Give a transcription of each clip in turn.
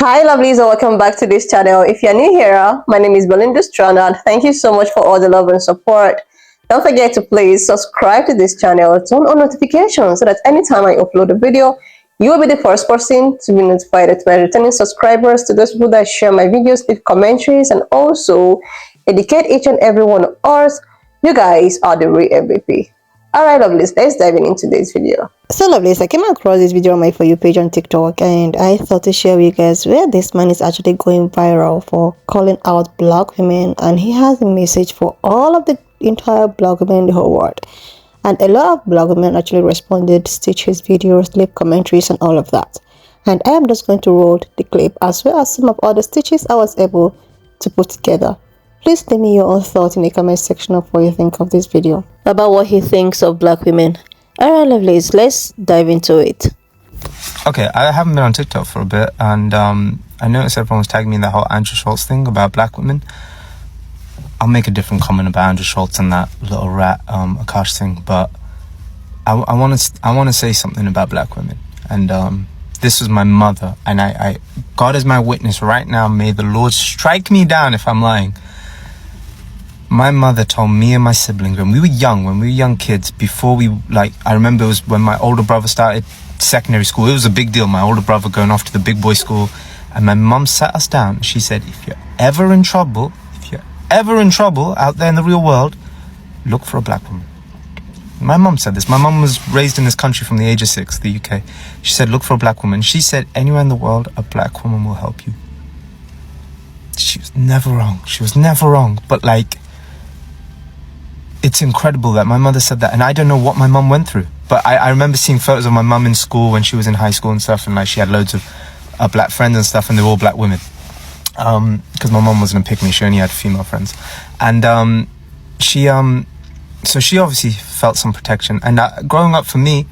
Hi lovelies, and welcome back to this channel. If you're new here, my name is Belinda Strana. Thank you so much for all the love and support. Don't forget to please subscribe to this channel, turn on notifications so that anytime I upload a video, you will be the first person to be notified. To my returning subscribers, to those people that share my videos, leave commentaries, and also educate each and every one of us, you guys are the real MVP. Alright lovelies, let's dive into today's video. So lovelies, I came across this video on my For You page on TikTok, and I thought to share with you guys where this man is actually going viral for calling out black women, and he has a message for all of the entire black women in the whole world. And a lot of black women actually responded, stitched his videos, leave commentaries and all of that. And I am just going to roll the clip as well as some of other stitches I was able to put together. Please leave me your own thoughts in the comment section of what you think of this video, about what he thinks of black women. Alright lovelies, let's dive into it. Okay, I haven't been on TikTok for a bit, and I noticed everyone was tagging me in that whole Andrew Schultz thing about black women. I'll make a different comment about Andrew Schultz and that little rat Akash thing, but I want to say something about black women. And this was my mother, and I God is my witness right now. May the Lord strike me down if I'm lying. My mother told me and my siblings when we were young kids, before I remember it was when my older brother started secondary school. It was a big deal, my older brother going off to the big boy school. And my mum sat us down. She said, if you're ever in trouble out there in the real world, look for a black woman. My mum said this. My mum was raised in this country from the age of 6, the UK. She said, look for a black woman. She said, anywhere in the world, a black woman will help you. She was never wrong. But it's incredible that my mother said that, and I don't know what my mum went through. But I remember seeing photos of my mum in school when she was in high school and stuff, and she had loads of black friends and stuff, and they were all black women. Because my mum wasn't a pick me, she only had female friends. And so she obviously felt some protection. And growing up for me,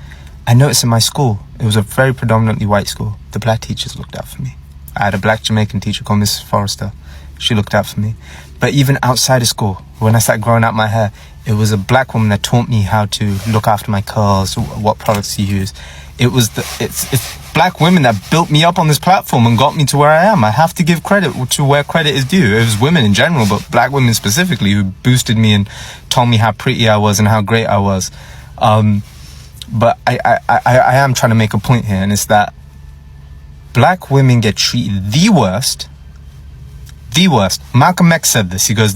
I noticed in my school, it was a very predominantly white school. The black teachers looked out for me. I had a black Jamaican teacher called Mrs. Forrester. She looked out for me. But even outside of school, when I started growing out my hair, it was a black woman that taught me how to look after my curls, what products to use. It's black women that built me up on this platform and got me to where I am. I have to give credit to where credit is due. It was women in general, but black women specifically, who boosted me and told me how pretty I was and how great I was. But I am trying to make a point here, and it's that black women get treated the worst. Malcolm X said this. He goes,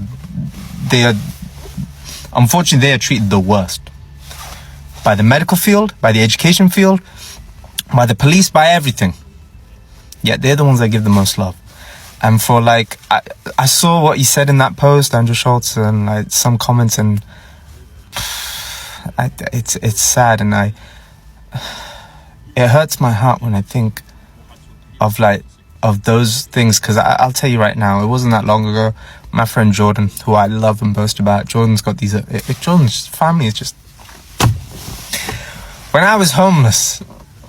unfortunately, they are treated the worst. By the medical field, by the education field, by the police, by everything. Yet they're the ones that give the most love. And for I saw what he said in that post, Andrew Schultz, and some comments, and it's sad, and it hurts my heart when I think of those things, because I'll tell you right now, it wasn't that long ago, my friend Jordan, who I love and boast about, Jordan's got these, Jordan's family is just, when I was homeless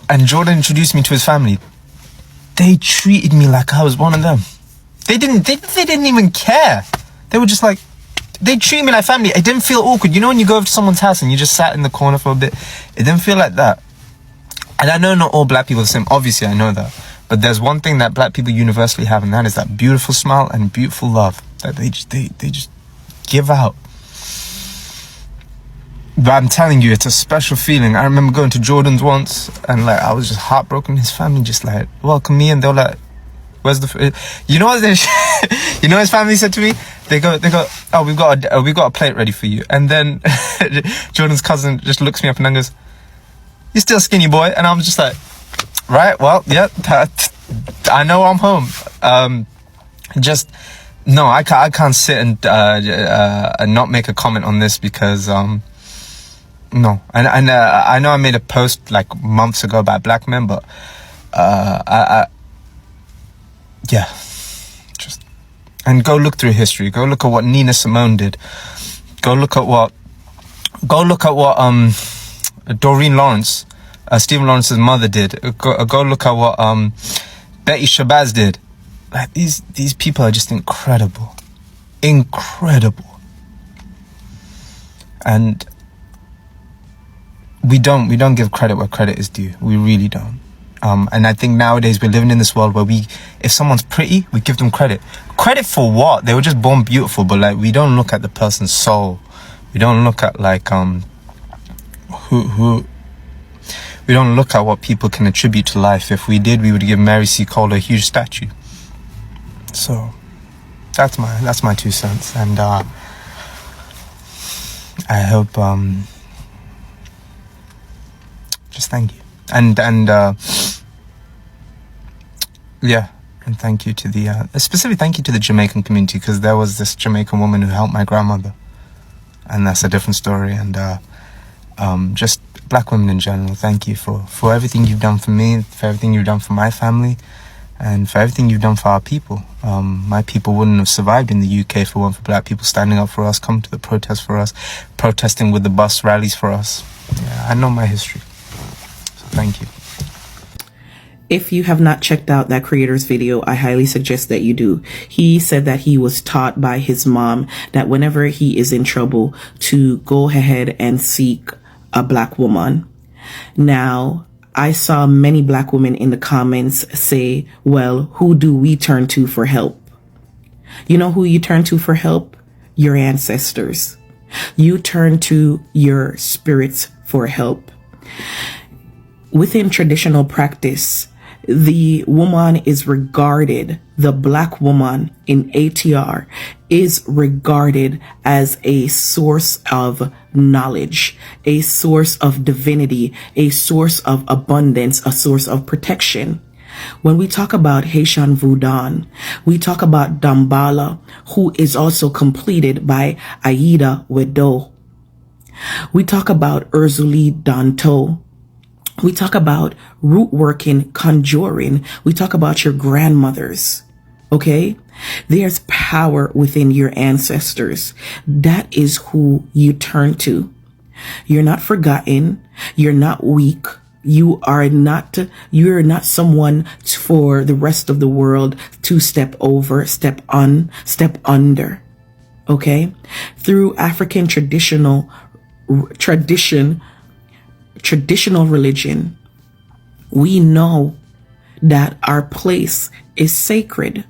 and Jordan introduced me to his family, they treated me like I was one of them. They didn't even care. They were just they treated me like family. It didn't feel awkward. You know when you go over to someone's house and you just sat in the corner for a bit? It didn't feel like that. And I know not all black people are the same. Obviously, I know that. But there's one thing that black people universally have, and that is that beautiful smile and beautiful love that they just give out. But I'm telling you, it's a special feeling. I remember going to Jordan's once, and I was just heartbroken. His family just welcome me, and they were like, "Where's the?" You know what? You know what his family said to me? They go. Oh, we've got a plate ready for you. And then Jordan's cousin just looks me up and then goes, "You're still skinny, boy." And I'm just like, right, well, yeah, I know I'm home. No, I can't sit and not make a comment on this, because no, and I know I made a post months ago about black men, but yeah, and go look through history. Go look at what Nina Simone did. Go look at what Doreen Lawrence, Stephen Lawrence's mother, did. Go look at what Betty Shabazz did. These people are just incredible. And we don't give credit where credit is due. We really don't. And I think nowadays we're living in this world where if someone's pretty, we give them credit. Credit for what? They were just born beautiful, but like we don't look at the person's soul. We don't look at like who. We don't look at what people can attribute to life. If we did, we would give Mary C. Cole a huge statue. So that's my 2 cents, and I hope just thank you, and yeah, and thank you to the a specific thank you to the Jamaican community, because there was this Jamaican woman who helped my grandmother, and that's a different story. And just Black women in general, thank you for everything you've done for me, for everything you've done for my family, and for everything you've done for our people. My people wouldn't have survived in the UK if it weren't for Black people standing up for us, coming to the protest for us, protesting with the bus rallies for us. Yeah, I know my history. So thank you. If you have not checked out that creator's video, I highly suggest that you do. He said that he was taught by his mom that whenever he is in trouble to go ahead and seek a Black woman. Now, I saw many Black women in the comments say, well, who do we turn to for help? You know who you turn to for help? Your ancestors. You turn to your spirits for help. Within traditional practice, the woman is regarded, the Black woman in ATR is regarded as a source of knowledge, a source of divinity, a source of abundance, a source of protection. When we talk about Haitian Voodoo, we talk about Dambala, who is also completed by Aida Wedo. We talk about Urzuli Danto. We talk about root working, conjuring. We talk about your grandmothers. Okay? There's power within your ancestors. That is who you turn to. You're not forgotten. You're not weak. You're not someone for the rest of the world to step over, step under. Okay? Through African traditional religion, we know that our place is sacred.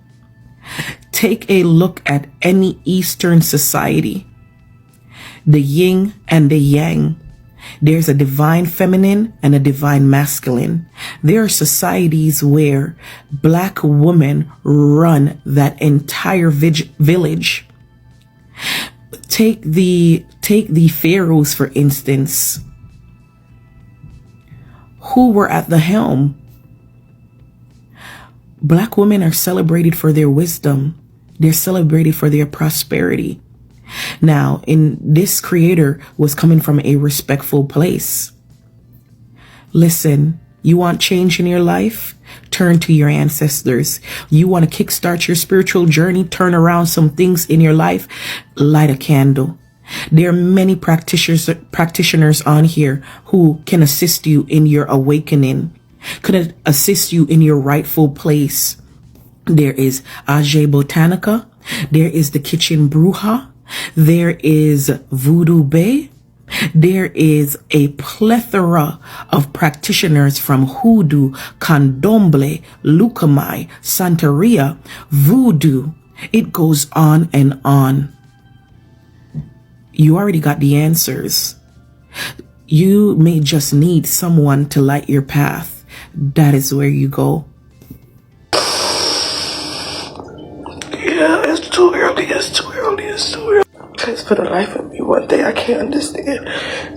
Take a look at any Eastern society, the yin and the yang. There's a divine feminine and a divine masculine. There are societies where Black women run that entire village. Take the pharaohs, for instance, who were at the helm. Black women are celebrated for their wisdom. They're celebrated for their prosperity. Now, this creator was coming from a respectful place. Listen, you want change in your life? Turn to your ancestors. You want to kickstart your spiritual journey? Turn around some things in your life? Light a candle. There are many practitioners on here who can assist you in your awakening, could assist you in your rightful place. There is Ajay Botanica. There is the Kitchen Bruja. There is Voodoo Bay. There is a plethora of practitioners from Hoodoo, Candomblé, Lucamai, Santeria, Voodoo. It goes on and on. You already got the answers. You may just need someone to light your path. That is where you go. Yeah, it's too early. Because for the life of me, one thing I can't understand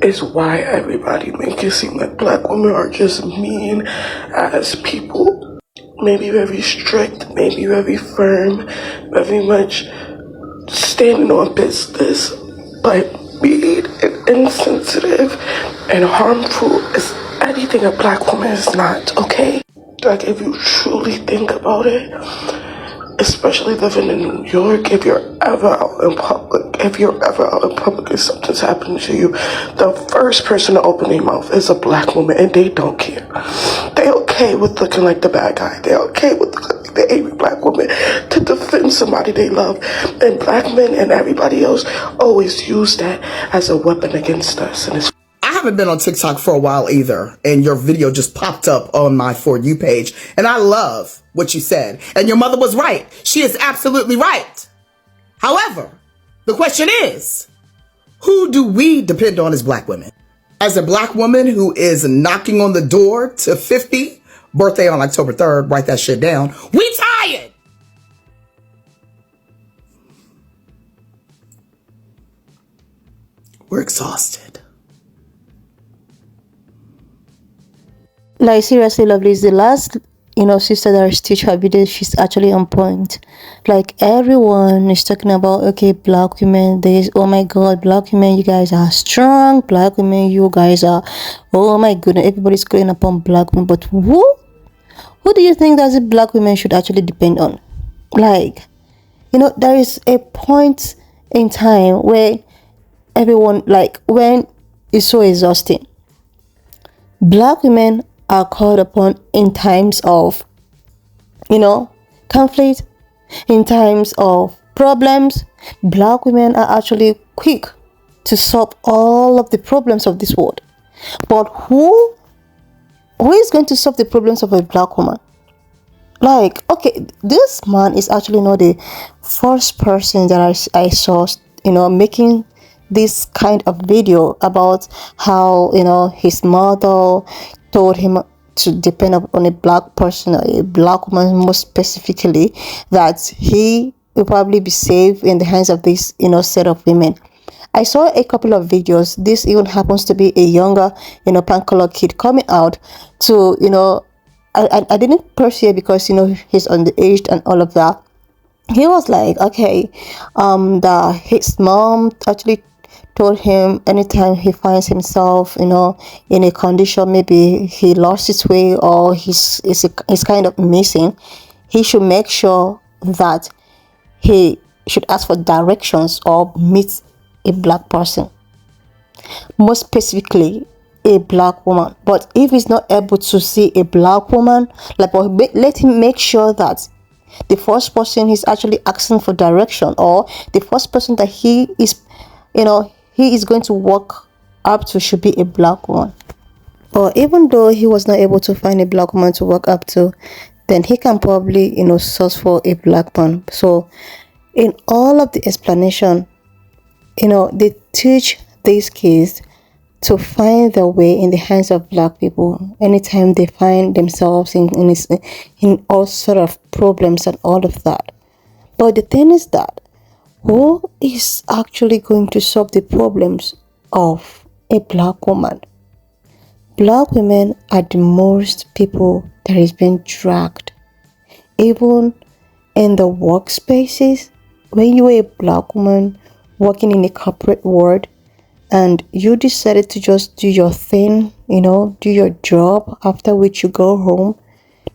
is why everybody make it seem like Black women are just mean as people. Maybe very strict, maybe very firm, very much standing on business, but mean and insensitive and harmful is anything a Black woman is not, okay? Like, if you truly think about it, especially living in New York, if you're ever out in public and something's happening to you, the first person to open their mouth is a Black woman, and they don't care. They're okay with looking like the bad guy. They're okay with looking like the angry Black woman to defend somebody they love. And Black men and everybody else always use that as a weapon against us. And it's I haven't been on TikTok for a while either, and your video just popped up on my For You page, and I love what you said. And your mother was right. She is absolutely right. However, the question is, who do we depend on as black women? As a black woman who is knocking on the door to 50, birthday on October 3rd, write that shit down. We tired. We're exhausted. Like, seriously, lovely, is the last sister that I stitched her video. She's actually on point. Like, everyone is talking about, okay, black women, this, oh my god, black women, you guys are strong, black women, you guys are, oh my goodness, everybody's going upon black women. But who do you think that the black women should actually depend on? Like, there is a point in time where everyone, like, when it's so exhausting, black women are called upon in times of, conflict, in times of problems. Black women are actually quick to solve all of the problems of this world. But who is going to solve the problems of a black woman? Like, okay, this man is actually not the first person that I saw, making this kind of video about how, his mother told him to depend on a black person, or a black woman more specifically, that he will probably be safe in the hands of this, set of women. I saw a couple of videos. This even happens to be a younger, pan color kid coming out to, I didn't pursue it because, he's underage and all of that. He was like, okay, that his mom actually told him anytime he finds himself, in a condition, maybe he lost his way or he's kind of missing, he should make sure that he should ask for directions or meet a black person, more specifically a black woman. But if he's not able to see a black woman, like, let him make sure that the first person he's actually asking for direction, or the first person that he is going to walk up to, should be a black woman. Or even though he was not able to find a black woman to walk up to, then he can probably search for a black man. So in all of the explanation, they teach these kids to find their way in the hands of black people anytime they find themselves in all sort of problems and all of that. But the thing is that, who is actually going to solve the problems of a black woman? Black women are the most people that is being dragged. Even in the workspaces, when you are a black woman working in a corporate world and you decided to just do your thing, do your job, after which you go home,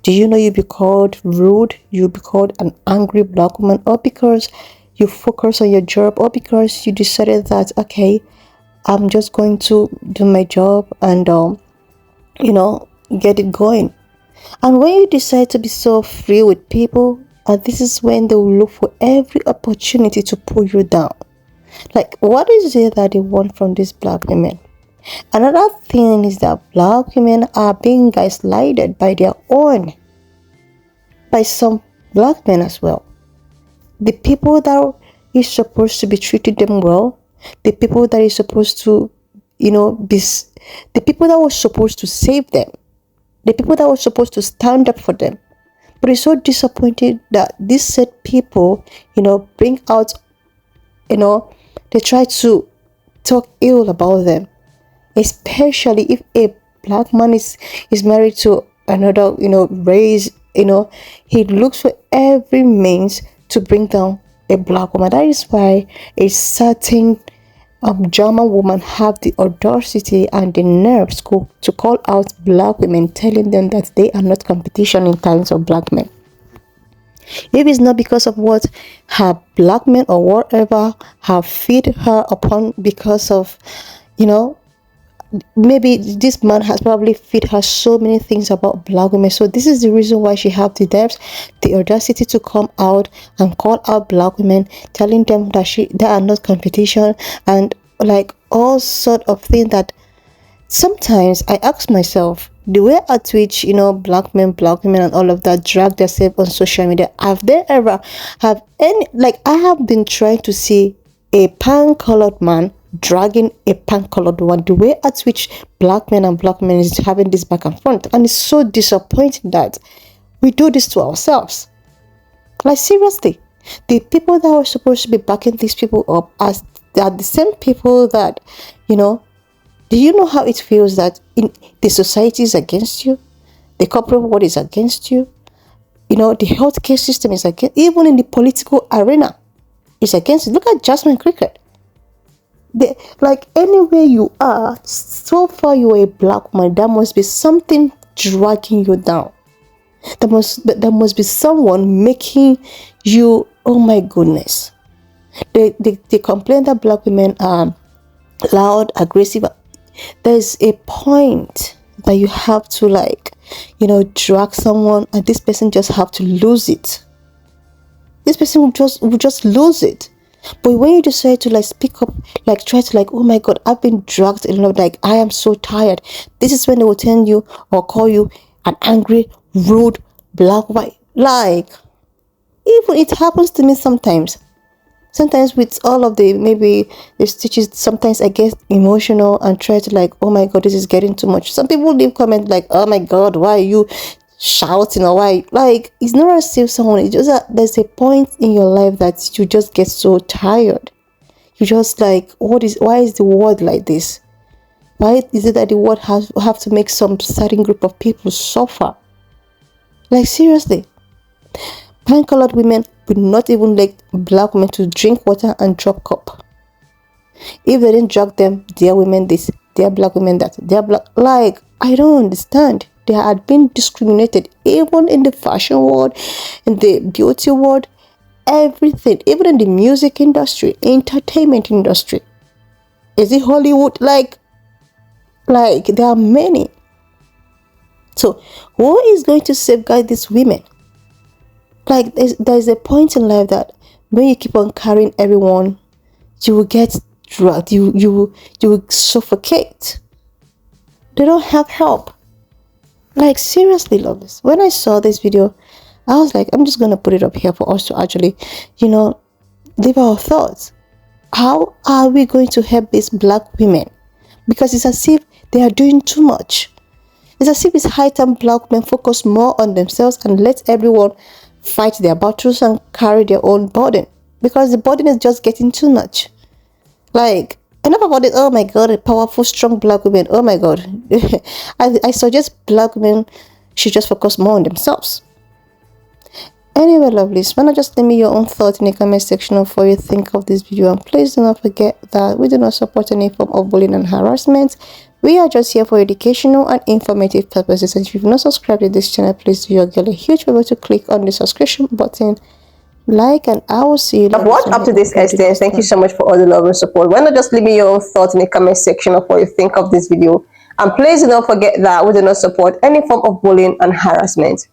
do you know you'll be called rude, you'll be called an angry black woman, or because you focus on your job, or because you decided that, okay, I'm just going to do my job and get it going. And when you decide to be so free with people, this is when they will look for every opportunity to pull you down. Like, what is it that they want from these black women? Another thing is that black women are being gaslighted by some black men as well. The people that is supposed to be treating them well, the people that is supposed to, the people that were supposed to save them, the people that were supposed to stand up for them. But it's so disappointing that these said people, bring out, they try to talk ill about them, especially if a black man is married to another, race, he looks for every means to bring down a black woman. That is why a certain German woman have the audacity and the nerves to call out black women, telling them that they are not competition in times of black men. Maybe it's not because of what her black men or whatever have feed her upon, because of, maybe this man has probably feed her so many things about black women. So this is the reason why she have the nerves, the audacity to come out and call out black women, telling them that they are not competition, and like all sort of things that sometimes I ask myself, the way at which, black men, black women, and all of that drag themselves on social media, have they ever have any, like, I have been trying to see a pan-colored man dragging a pan-colored one, the way at which black men and black women is having this back and front, and it's so disappointing that we do this to ourselves. Like, seriously, the people that are supposed to be backing these people up are the same people that, do you know how it feels that in the society is against you, the corporate world is against you, the healthcare system is against, even in the political arena is against you. Look at Jasmine Cricket. Like, anywhere you are, so far you are a black woman, there must be something dragging you down. There must be someone making you, oh my goodness. They complain that black women are loud, aggressive. There's a point that you have to, like, drag someone, and this person just have to lose it. This person will just lose it. But when you decide to, like, speak up, like, try to, like, oh my god, I've been dragged, like, I am so tired, this is when they will tell you or call you an angry, rude, black, white. Like, even it happens to me sometimes with all of maybe the stitches. Sometimes I get emotional and try to, like, oh my god, this is getting too much. Some people leave comment like, oh my god, why are you shouting, or why, like, it's not as if someone, it's just that there's a point in your life that you just get so tired. You just like, why is the world like this? Why is it that the world have to make some certain group of people suffer? Like, seriously, pan-colored women would not even like black women to drink water and drop cup. If they didn't drag them, they are women this, they are black women that, they are black. Like, I don't understand. They had been discriminated, even in the fashion world, in the beauty world, everything, even in the music industry, entertainment industry. Is it Hollywood? Like there are many. So who is going to safeguard these women? Like, there's a point in life that when you keep on carrying everyone, you will get drugged, you will suffocate. They don't have help. Like, seriously, lovers, when I saw this video, I was like, I'm just gonna put it up here for us to actually, leave our thoughts. How are we going to help these black women? Because it's as if they are doing too much. It's as if it's high time black men focus more on themselves and let everyone fight their battles and carry their own burden, because the burden is just getting too much. Like, enough about it. Oh my god, a powerful, strong black women. Oh my god. I suggest black women should just focus more on themselves. Anyway, lovelies, why not just leave me your own thoughts in the comment section of what you think of this video, and please do not forget that we do not support any form of bullying and harassment. We are just here for educational and informative purposes, and if you've not subscribed to this channel, please do your girl a huge favor to click on the subscription button, like, and I will see you I've watched up to this extent. Thank you so much for all the love and support. Why not just leave me your own thoughts in the comment section of what you think of this video, and please do not forget that we do not support any form of bullying and harassment.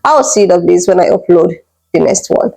I will see you, lovelies, when I upload the next one.